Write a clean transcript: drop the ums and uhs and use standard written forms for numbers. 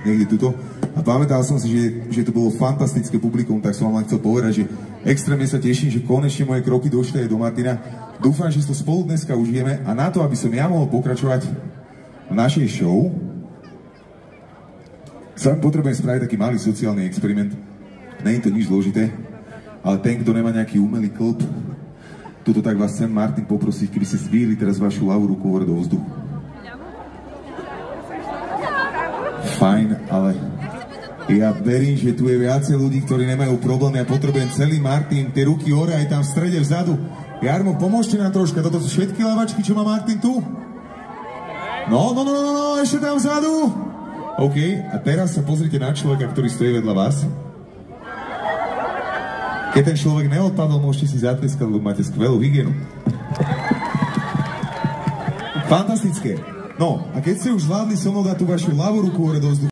niekde tuto. A pamätal som si, že to bolo fantastické publikum, tak som vám len chcel povedať, že extrémne sa teším, že konečne moje kroky došli aj do Martina. Dúfam, že si to spolu dneska užijeme a na to, aby som ja mohol pokračovať v našej show, potrebujem spraviť taký malý sociálny experiment. Nie je to nič zložité, ale ten, kto nemá nejaký umelý klb, tuto tak vás chcem, Martin, poprosiť, keby ste zdvihli teraz vašu ľavú ruku hore do vzduchu. Fajn, ale ja verím, že tu je viacej ľudí, ktorí nemajú problém. Ja potrebujem celý Martin, tie ruky hore aj tam v strede, vzadu. Jarmo, pomôžte nám troška, toto sú všetky lavačky, čo má Martin tu? No, ešte tam vzadu. OK, a teraz sa pozrite na človeka, ktorý stojí vedľa vás. Keď ten človek neodpadol, môžete si zatleskať, lebo máte skvelú hygienu. Fantastické. No, a keď ste už zvládli so mnou dať tú vašu ľavú ruku hore do vzduchu,